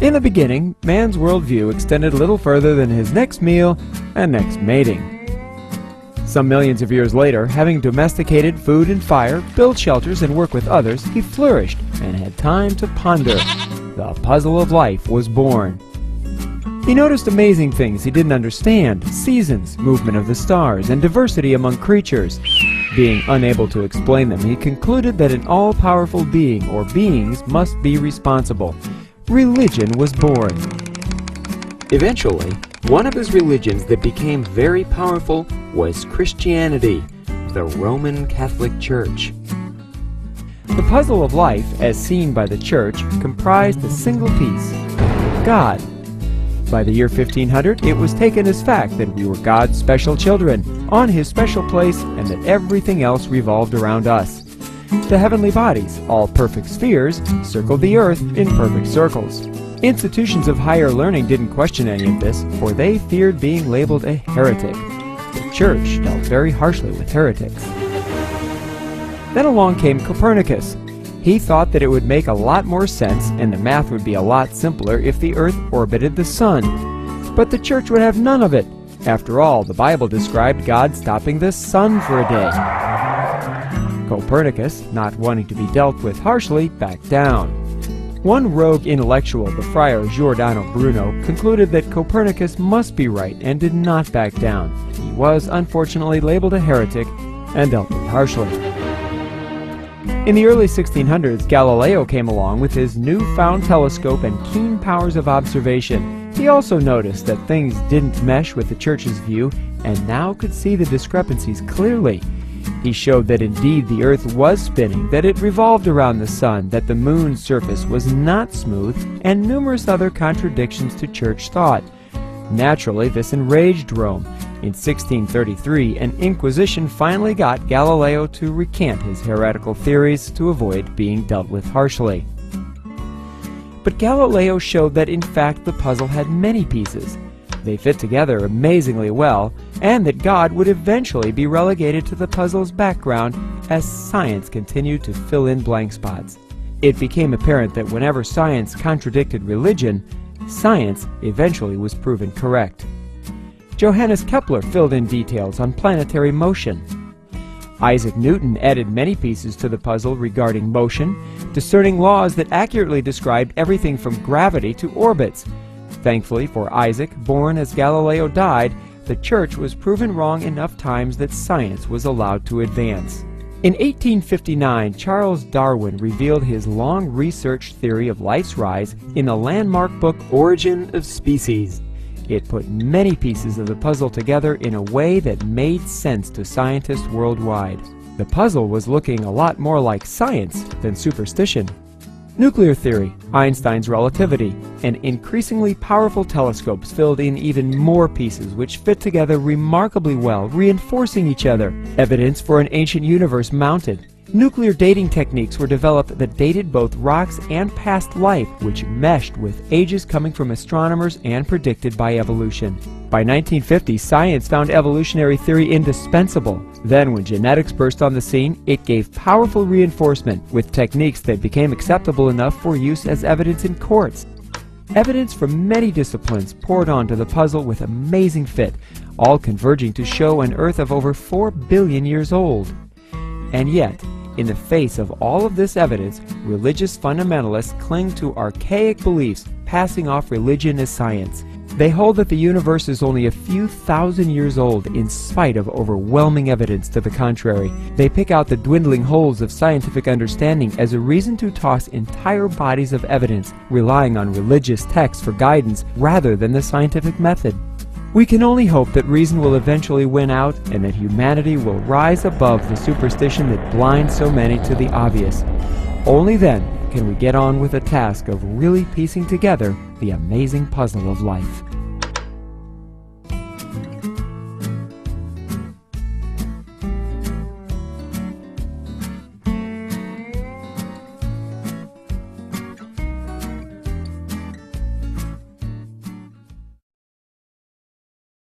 In the beginning, man's worldview extended little further than his next meal and next mating. Some millions of years later, having domesticated food and fire, built shelters, and worked with others, he flourished and had time to ponder. The puzzle of life was born. He noticed amazing things he didn't understand: seasons, movement of the stars, and diversity among creatures. Being unable to explain them, he concluded that an all-powerful being or beings must be responsible. Religion was born. Eventually, one of his religions that became very powerful was Christianity, the Roman Catholic Church. The puzzle of life, as seen by the Church, comprised a single piece: God. By the year 1500, it was taken as fact that we were God's special children, on His special place, and that everything else revolved around us. The heavenly bodies, all perfect spheres, circled the earth in perfect circles. Institutions of higher learning didn't question any of this, for they feared being labeled a heretic. The Church dealt very harshly with heretics. Then along came Copernicus. He thought that it would make a lot more sense and the math would be a lot simpler if the Earth orbited the Sun. But the Church would have none of it. After all, the Bible described God stopping the sun for a day. Copernicus, not wanting to be dealt with harshly, backed down. One rogue intellectual, the friar Giordano Bruno, concluded that Copernicus must be right and did not back down. He was unfortunately labeled a heretic and dealt with harshly. In the early 1600s, Galileo came along with his newfound telescope and keen powers of observation. He also noticed that things didn't mesh with the Church's view and now could see the discrepancies clearly. He showed that indeed the Earth was spinning, that it revolved around the Sun, that the Moon's surface was not smooth, and numerous other contradictions to Church thought. Naturally, this enraged Rome. In 1633, an inquisition finally got Galileo to recant his heretical theories to avoid being dealt with harshly. But Galileo showed that in fact the puzzle had many pieces. They fit together amazingly well, and that God would eventually be relegated to the puzzle's background as science continued to fill in blank spots. It became apparent that whenever science contradicted religion, science eventually was proven correct. Johannes Kepler filled in details on planetary motion. Isaac Newton added many pieces to the puzzle regarding motion, discerning laws that accurately described everything from gravity to orbits. Thankfully for Isaac, born as Galileo died, the Church was proven wrong enough times that science was allowed to advance. In 1859, Charles Darwin revealed his long-researched theory of life's rise in the landmark book Origin of Species. It put many pieces of the puzzle together in a way that made sense to scientists worldwide. The puzzle was looking a lot more like science than superstition. Nuclear theory, Einstein's relativity, and increasingly powerful telescopes filled in even more pieces which fit together remarkably well, reinforcing each other. Evidence for an ancient universe mounted. Nuclear dating techniques were developed that dated both rocks and past life, which meshed with ages coming from astronomers and predicted by evolution. By 1950, science found evolutionary theory indispensable. Then, when genetics burst on the scene, it gave powerful reinforcement with techniques that became acceptable enough for use as evidence in courts. Evidence from many disciplines poured onto the puzzle with amazing fit, all converging to show an Earth of over 4 billion years old. And yet, in the face of all of this evidence, religious fundamentalists cling to archaic beliefs, passing off religion as science. They hold that the universe is only a few thousand years old in spite of overwhelming evidence to the contrary. They pick out the dwindling holes of scientific understanding as a reason to toss entire bodies of evidence, relying on religious texts for guidance rather than the scientific method. We can only hope that reason will eventually win out and that humanity will rise above the superstition that blinds so many to the obvious. Only then can we get on with the task of really piecing together the amazing puzzle of life.